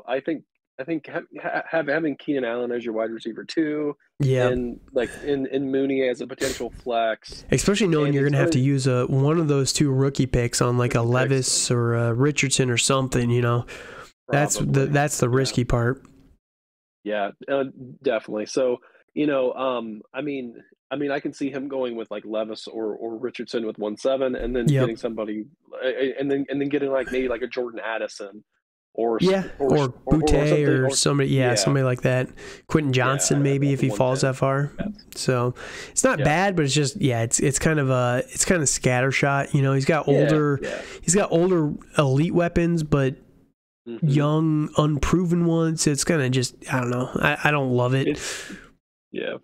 I think having Keenan Allen as your wide receiver too, yeah. and like in Mooney as a potential flex, Especially knowing and you're it's gonna have to gonna use one of those two rookie picks on like a rookie picks Levis or a Richardson or something. That's probably. the risky part. Yeah, definitely. So, I can see him going with like Levis or Richardson with 1.7, and then Yep. getting somebody, and then getting like maybe like a Jordan Addison, or Yeah, or Butte something, or or somebody. Yeah, yeah, somebody like that. Quentin Johnson at maybe if he falls 110. that far. Yes. So it's not Yeah. bad, but it's just it's kind of scattershot. He's got Yeah. he's got older elite weapons, but Mm-hmm. young unproven ones. It's kind of just I don't know. I don't love it. Yeah.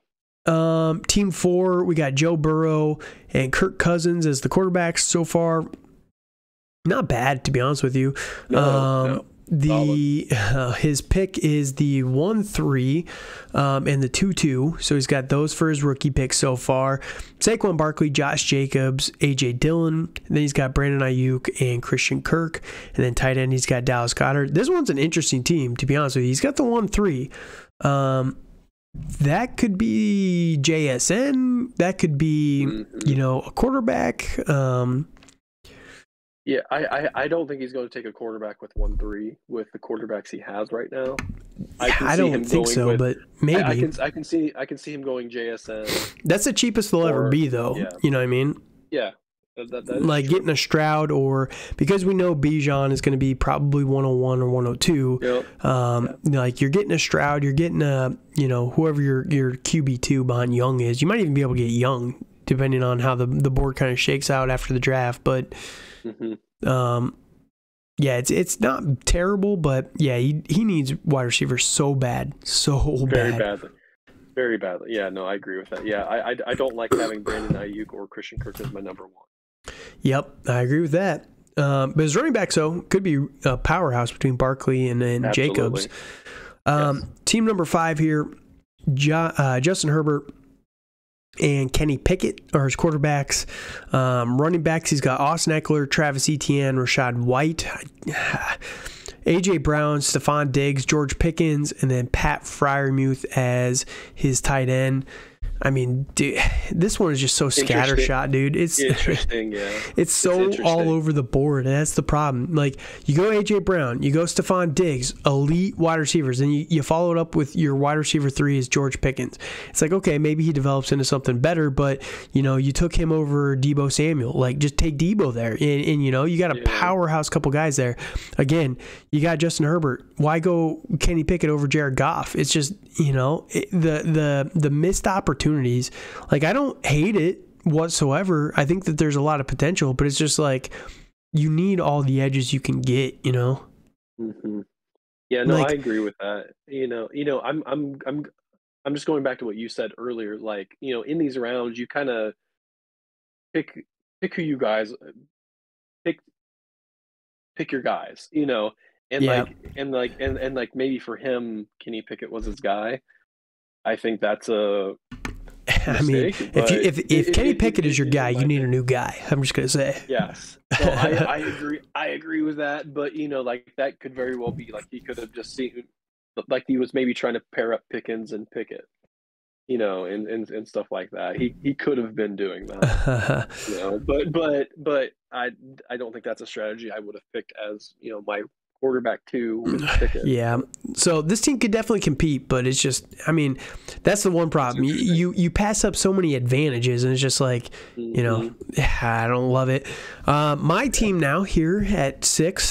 Team 4, we got Joe Burrow and Kirk Cousins as the quarterbacks so far. Not bad, to be honest with you. No. His pick is the 1-3 and the 2-2. So he's got those for his rookie picks so far. Saquon Barkley, Josh Jacobs, A.J. Dillon. And then he's got Brandon Ayuk and Christian Kirk. And then tight end, he's got Dallas Goedert. This one's an interesting team, to be honest with you. He's got the 1-3. That could be JSN. That could be, a quarterback. Yeah, I don't think he's going to take a quarterback with 1-3 with the quarterbacks he has right now. I don't think so, but maybe I can see him going JSN. That's the cheapest they'll ever be, though. Yeah. You know what I mean? Yeah, that is like true. Getting a Stroud, or because we know Bijan is going to be probably 101 or 102. Yep. Like you're getting a Stroud, you're getting a whoever your QB2 behind Young is. You might even be able to get Young depending on how the board kind of shakes out after the draft, but. Mm-hmm. It's not terrible, but yeah, he needs wide receivers so bad, very badly. Yeah, no, I agree with that. Yeah, I don't like having Brandon Ayuk or Christian Kirk as my number one. Yep, I agree with that. But his running back, could be a powerhouse between Barkley and Jacobs. Yes. Team number 5 here, Justin Herbert and Kenny Pickett are his quarterbacks. Running backs, he's got Austin Eckler, Travis Etienne, Rashad White, A.J. Brown, Stephon Diggs, George Pickens, and then Pat Freiermuth as his tight end. I mean, dude, this one is just so scattershot, dude. It's interesting, yeah. It's so all over the board, and that's the problem. Like, you go A.J. Brown, you go Stephon Diggs, elite wide receivers, and you follow it up with your wide receiver 3 is George Pickens. It's like, okay, maybe he develops into something better, but, you took him over Deebo Samuel. Like, just take Deebo there, and you got a powerhouse couple guys there. Again, you got Justin Herbert. Why go Kenny Pickett over Jared Goff? It's just, the missed opportunities. Like, I don't hate it whatsoever. I think that there's a lot of potential, but it's just like you need all the edges you can get, Mm-hmm. Yeah, no, I agree with that. I'm just going back to what you said earlier. Like, in these rounds, you kind of pick who you guys pick your guys, and like maybe for him, Kenny Pickett was his guy. I think that's a mistake, I mean, if Kenny Pickett is your guy, you need a new guy. I'm just gonna say. Yes, well, I agree. I agree with that, but like that could very well be like he could have just seen, like he was maybe trying to pair up Pickens and Pickett, and stuff like that. He could have been doing that, but I don't think that's a strategy I would have picked as my quarterback 2 with Pickett. Yeah. So this team could definitely compete, but it's just, I mean, that's the one problem. You pass up so many advantages, and it's just like, I don't love it. My team now here at 6.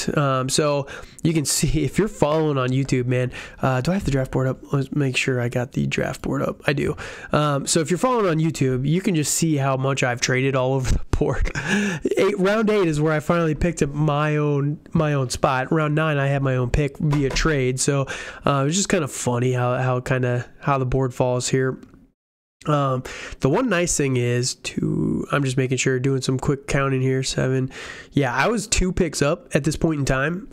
So you can see if you're following on YouTube, man. Do I have the draft board up? Let's make sure I got the draft board up. I do. So if you're following on YouTube, you can just see how much I've traded all over the board. Round 8 is where I finally picked up my own spot. Round 9, I had my own pick via trade. So it was just kind of funny how the board falls here. The one nice thing is I'm just making sure, doing some quick counting here. 7. Yeah, I was 2 picks up at this point in time.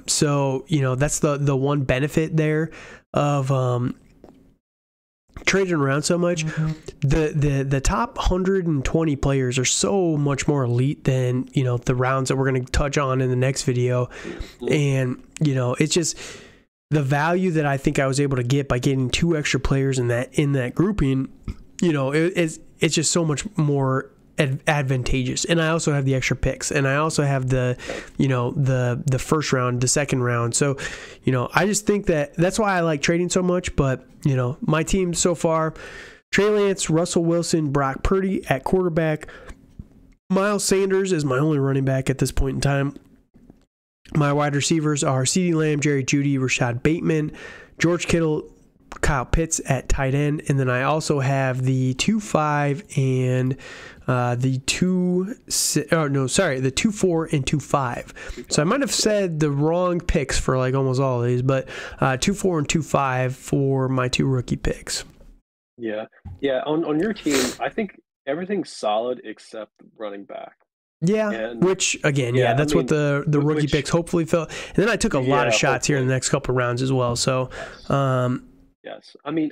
So, that's the one benefit there. of trading around so much. The top 120 players are so much more elite than, you know, the rounds that we're going to touch on in the next video. And, you know, it's just the value that I think I was able to get by getting 2 extra players in that grouping. You know, it's just so much more advantageous. And I also have the extra picks, and I also have the, you know, the first round, the second round. So, you know, I just think that's why I like trading so much. But, you know, my team so far: Trey Lance, Russell Wilson, Brock Purdy at quarterback. Miles Sanders is my only running back at this point in time. My wide receivers are CeeDee Lamb, Jerry Jeudy, Rashad Bateman, George Kittle, Kyle Pitts at tight end. And then I also have the 2-5 and the 2-4 and 2-5. So I might have said the wrong picks for like almost all of these, but 2-4 and 2-5 for my 2 rookie picks. Yeah. On your team, I think everything's solid except running back. Yeah, and, which again, that's what the rookie picks hopefully felt. And then I took a lot of shots here in the next couple of rounds as well. So, yes. I mean,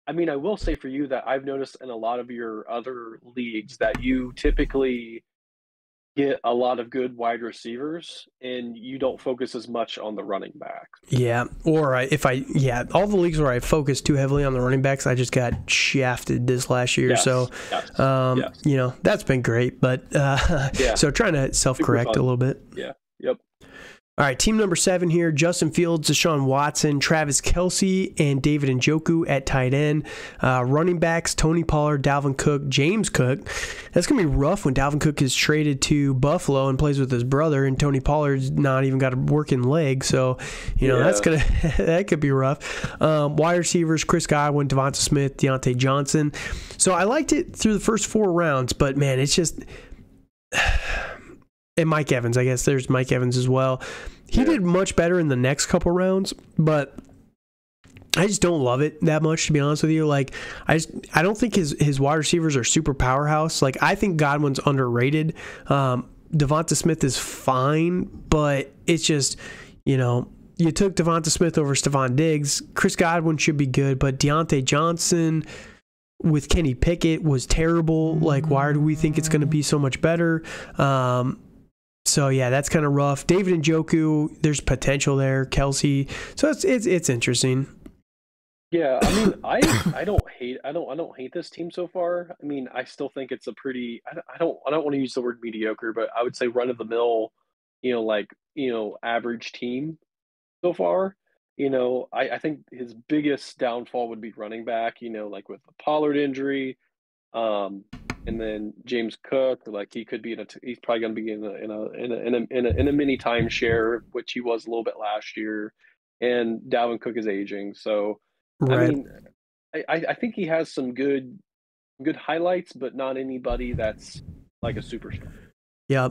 I will say for you that I've noticed in a lot of your other leagues that you typically get a lot of good wide receivers and you don't focus as much on the running back. Yeah. Or all the leagues where I focus too heavily on the running backs, I just got shafted this last year. Yes. So, you know, that's been great. But so trying to self-correct a little bit. Yeah. Yep. All right, team number 7 here: Justin Fields, Deshaun Watson, Travis Kelce, and David Njoku at tight end. Running backs: Tony Pollard, Dalvin Cook, James Cook. That's going to be rough when Dalvin Cook is traded to Buffalo and plays with his brother, and Tony Pollard's not even got a working leg. So, you know, that could be rough. Wide receivers: Chris Godwin, Devonta Smith, Deontay Johnson. So I liked it through the first 4 rounds, but man, it's just... And Mike Evans, I guess there's Mike Evans as well. He did much better in the next couple rounds, but I just don't love it that much, to be honest with you. Like, I don't think his wide receivers are super powerhouse. Like, I think Godwin's underrated. Devonta Smith is fine, but it's just, you know, you took Devonta Smith over Stephon Diggs. Chris Godwin should be good, but Deontay Johnson with Kenny Pickett was terrible. Like, why do we think it's going to be so much better? So yeah, that's kind of rough. David Njoku, there's potential there. Kelce, so it's interesting. Yeah, I mean, I don't hate this team so far. I mean, I still think it's a pretty. I don't want to use the word mediocre, but I would say run of the mill, average team so far. I think his biggest downfall would be running back. Like with the Pollard injury. And then James Cook, like he could be he's probably going to be in a mini timeshare, which he was a little bit last year. And Dalvin Cook is aging, so right. I mean, I think he has some good highlights, but not anybody that's like a superstar. Yeah.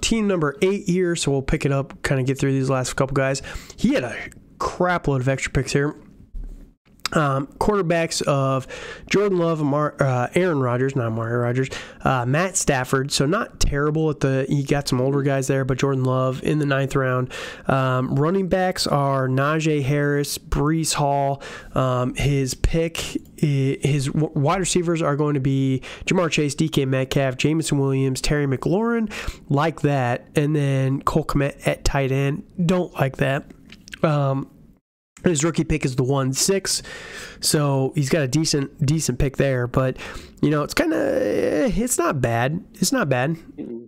Team number 8 here, so we'll pick it up, kind of get through these last couple guys. He had a crap load of extra picks here. Quarterbacks of Jordan Love, Aaron Rodgers, not Amari Rodgers, Matt Stafford. So not terrible he got some older guys there, but Jordan Love in the 9th round. Running backs are Najee Harris, Breece Hall. His wide receivers are going to be Jamar Chase, DK Metcalf, Jameson Williams, Terry McLaurin, like that. And then Cole Kmet at tight end. Don't like that. His rookie pick is the 1-6, so he's got a decent pick there. But it's not bad. It's not bad.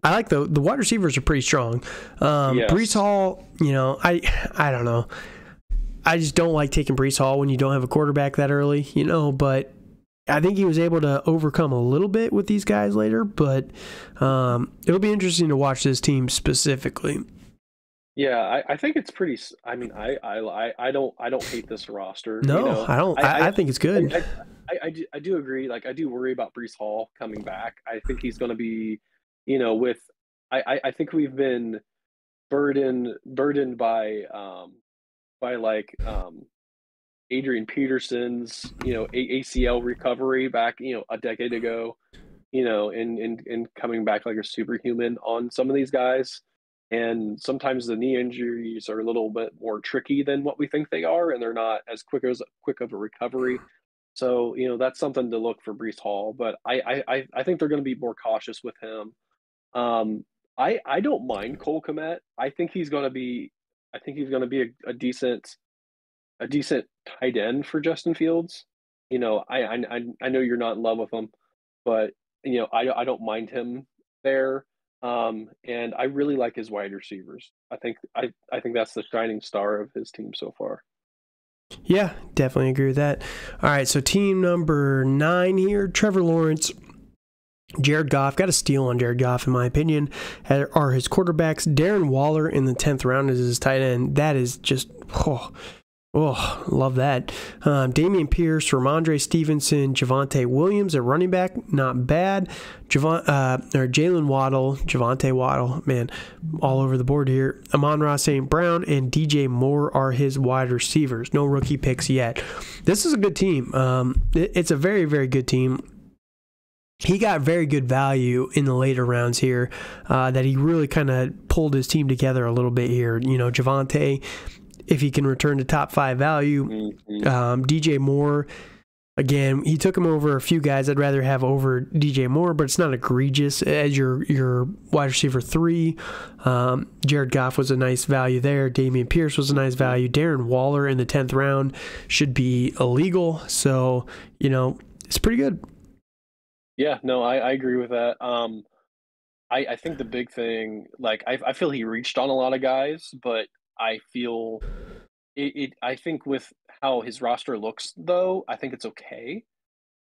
I like the wide receivers are pretty strong. Yes. Breece Hall, I don't know. I just don't like taking Breece Hall when you don't have a quarterback that early, But I think he was able to overcome a little bit with these guys later. But it'll be interesting to watch this team specifically. Yeah, I think it's pretty. I mean, I don't hate this roster. No, I don't. I think it's good. I do agree. Like, I do worry about Breece Hall coming back. I think he's going to be, I think we've been burdened by Adrian Peterson's ACL recovery back a decade ago, and coming back like a superhuman on some of these guys. And sometimes the knee injuries are a little bit more tricky than what we think they are, and they're not as quick of a recovery. So, that's something to look for Brees Hall. But I think they're going to be more cautious with him. Um, I don't mind Cole Kmet. I think he's going to be a decent tight end for Justin Fields. I know you're not in love with him, but I don't mind him there. And I really like his wide receivers. I think that's the shining star of his team so far. Yeah, definitely agree with that. All right, so team number 9 here, Trevor Lawrence, Jared Goff. Got a steal on Jared Goff, in my opinion, are his quarterbacks. Darren Waller in the 10th round is his tight end. That is just, love that. Dameon Pierce, Ramondre Stevenson, Javonte Williams at running back, not bad. Jalen Waddle, Javonte Waddle, man, all over the board here. Amon-Ra St. Brown and DJ Moore are his wide receivers. No rookie picks yet. This is a good team. It's a very, very good team. He got very good value in the later rounds here, that he really kind of pulled his team together a little bit here. Javonte, if he can return to top 5 value. DJ Moore, again, he took him over a few guys I'd rather have over DJ Moore, but it's not egregious as your wide receiver 3. Jared Goff was a nice value there. Dameon Pierce was a nice value. Darren Waller in the 10th round should be illegal. So, it's pretty good. Yeah, no, I agree with that. I think the big thing, like, I feel he reached on a lot of guys, but I feel I think with how his roster looks, though, I think it's okay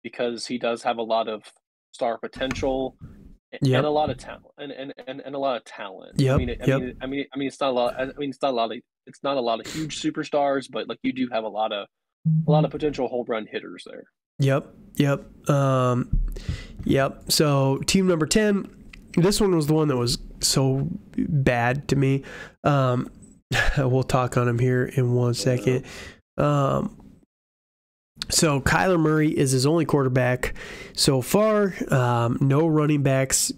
because he does have a lot of star potential and a lot of talent and a lot of talent. Yep. It's not a lot. It's not a lot of huge superstars, but like you do have a lot of potential home run hitters there. Yep. So team number 10, this one was the one that was so bad to me. We'll talk on him here in 1 second. So Kyler Murray is his only quarterback so far. No running backs.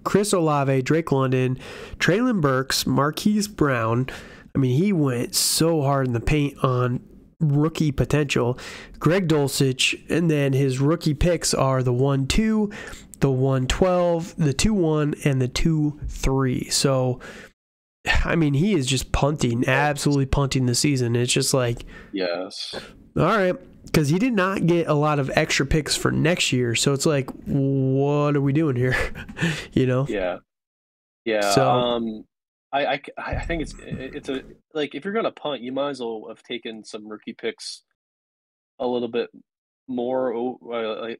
Chris Olave, Drake London, Treylon Burks, Marquise Brown. I mean, he went so hard in the paint on rookie potential. Greg Dulcich, and then his rookie picks are the 1-2, the 1-12, the 2-1, and the 2-3. So, I mean, he is just punting, absolutely punting the season. It's just like, yes. All right. Because he did not get a lot of extra picks for next year. So it's like, what are we doing here? Yeah. So, I think it's a, like, if you're going to punt, you might as well have taken some rookie picks a little bit more,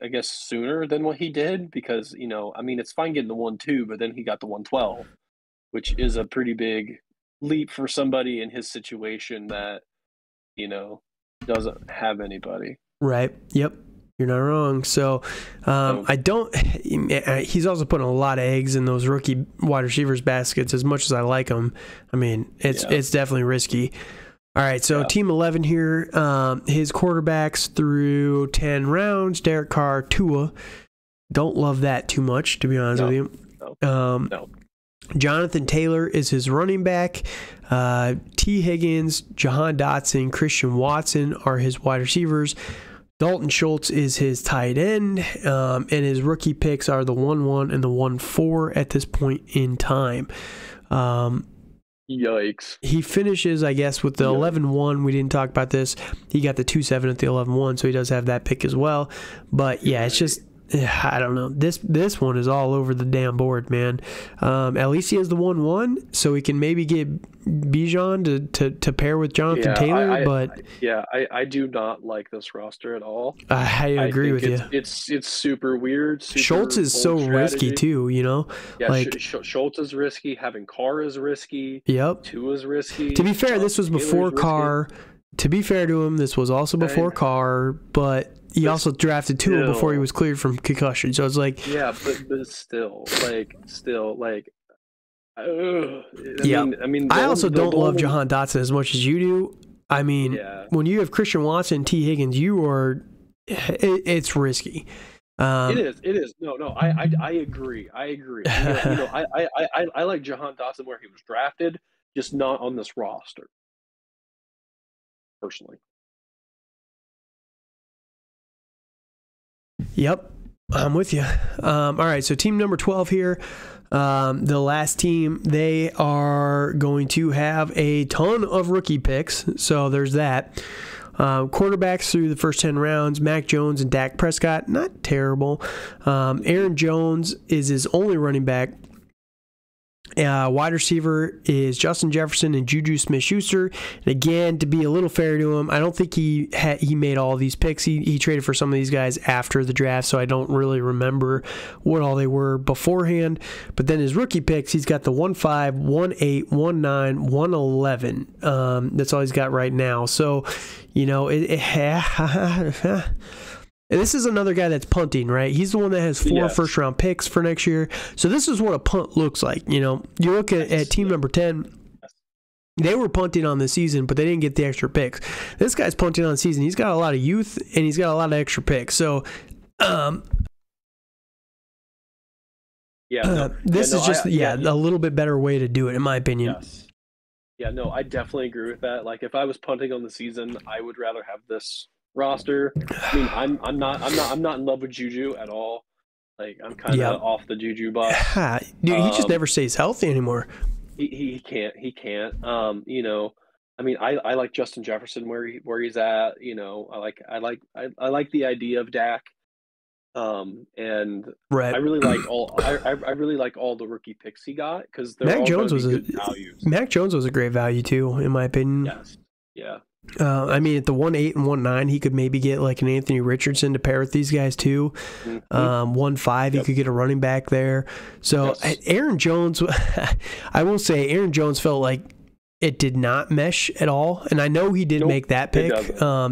I guess, sooner than what he did. Because, it's fine getting the 1-2, but then he got the 1-12. Which is a pretty big leap for somebody in his situation that, doesn't have anybody. Right. Yep. You're not wrong. So, he's also putting a lot of eggs in those rookie wide receivers baskets as much as I like him. I mean, it's definitely risky. All right. So team 11 here, his quarterbacks through 10 rounds, Derek Carr, Tua. Don't love that too much, to be honest with you. No. Jonathan Taylor is his running back. T. Higgins, Jahan Dotson, Christian Watson are his wide receivers. Dalton Schultz is his tight end. And his rookie picks are the 1-1 and the 1-4 at this point in time. Yikes. He finishes, I guess, with the 11-1. We didn't talk about this. He got the 2-7 at the 11-1, so he does have that pick as well. But, yeah, it's just, I don't know. This one is all over the damn board, man. At least he has the 1-1, so he can maybe get Bijan to pair with Jonathan Taylor. I do not like this roster at all. I agree with you. It's super weird. Schultz is so risky too, Yeah, like Schultz is risky. Having Carr is risky. Yep. Tua is risky. To be fair, this was before Carr. To be fair to him, this was also before Carr, but he also drafted Tua before he was cleared from concussion. So it's like, but still. I also don't love Jahan Dotson as much as you do. I mean, when you have Christian Watson and T. Higgins, it's risky. It is. It is. No, no. I agree. I agree. I like Jahan Dotson where he was drafted, just not on this roster, personally. Yep, I'm with you. All right, so team number 12 here, the last team, they are going to have a ton of rookie picks, so there's that. Quarterbacks through the first 10 rounds, Mac Jones and Dak Prescott, not terrible. Aaron Jones is his only running back. Wide receiver is Justin Jefferson and Juju Smith-Schuster. And again, to be a little fair to him, I don't think he made all these picks. He traded for some of these guys after the draft, so I don't really remember what all they were beforehand. But then his rookie picks, he's got the 1-5, 1-8, 1-9, 1-11. That's all he's got right now. So, this is another guy that's punting, right? He's the one that has 4 first-round picks for next year. So this is what a punt looks like. You look at team number 10, they were punting on the season, but they didn't get the extra picks. This guy's punting on the season. He's got a lot of youth, and he's got a lot of extra picks. So this is just a little bit better way to do it, in my opinion. Yes. Yeah, no, I definitely agree with that. Like, if I was punting on the season, I would rather have this roster. I mean, I'm not in love with Juju at all. Like, I'm kind of off the Juju bus. Dude, he just never stays healthy anymore. He can't. I mean, I like Justin Jefferson where he's at. I like the idea of Dak. And right. I really like all the rookie picks he got, because Mac Jones was good values. Mac Jones was a great value too, in my opinion. Yes. Yeah. I mean, at the 1-8 and 1-9, he could maybe get like an Anthony Richardson to pair with these guys too. 1-5, he could get a running back there. So Aaron Jones, I will say, Aaron Jones felt like it did not mesh at all, and I know he did make that pick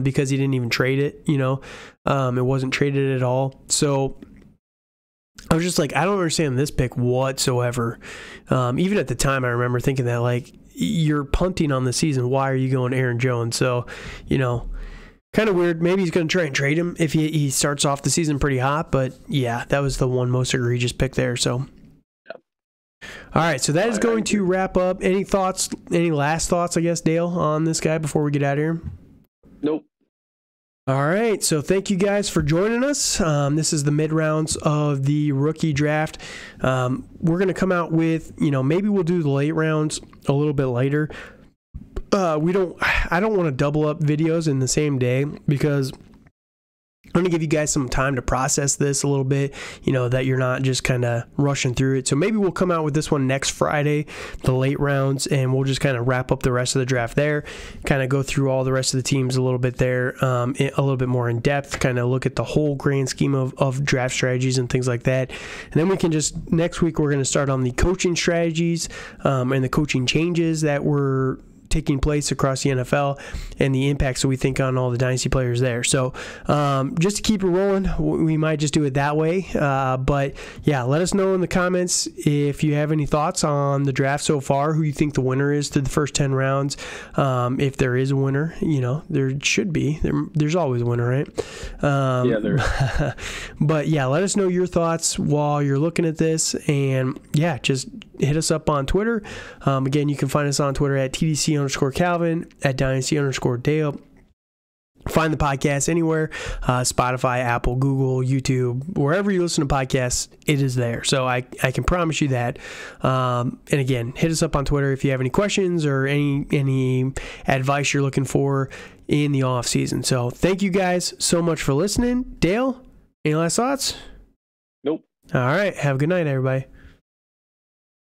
because he didn't even trade it. It wasn't traded at all. So I was just like, I don't understand this pick whatsoever. Even at the time, I remember thinking that, like, you're punting on the season. Why are you going Aaron Jones? So, kind of weird. Maybe he's going to try and trade him if he starts off the season pretty hot. But, yeah, that was the one most egregious pick there. So, all right. So that is going to wrap up. Any last thoughts, I guess, Dale, on this guy before we get out of here? Nope. All right, so thank you guys for joining us. This is the mid-rounds of the rookie draft. We're going to come out with, maybe we'll do the late rounds a little bit later. I don't want to double up videos in the same day, because I'm going to give you guys some time to process this a little bit, that you're not just kind of rushing through it. So maybe we'll come out with this one next Friday, the late rounds, and we'll just kind of wrap up the rest of the draft there, kind of go through all the rest of the teams a little bit there, a little bit more in depth, kind of look at the whole grand scheme of draft strategies and things like that. And then we can next week, we're going to start on the coaching strategies and the coaching changes that were taking place across the NFL and the impacts that we think on all the Dynasty players there. So just to keep it rolling, we might just do it that way. But yeah, let us know in the comments if you have any thoughts on the draft so far, who you think the winner is through the first 10 rounds. If there is a winner, there should be. There's always a winner, right? Yeah, there. But yeah, let us know your thoughts while you're looking at this. And yeah, just hit us up on Twitter. Again, you can find us on Twitter at TDC_Calvin, at Dynasty_Dale. Find the podcast anywhere, Spotify, Apple, Google, YouTube, wherever you listen to podcasts, it is there. So I can promise you that. And again, hit us up on Twitter if you have any questions or any advice you're looking for in the off season. So thank you guys so much for listening. Dale, any last thoughts? Nope. All right. Have a good night, everybody.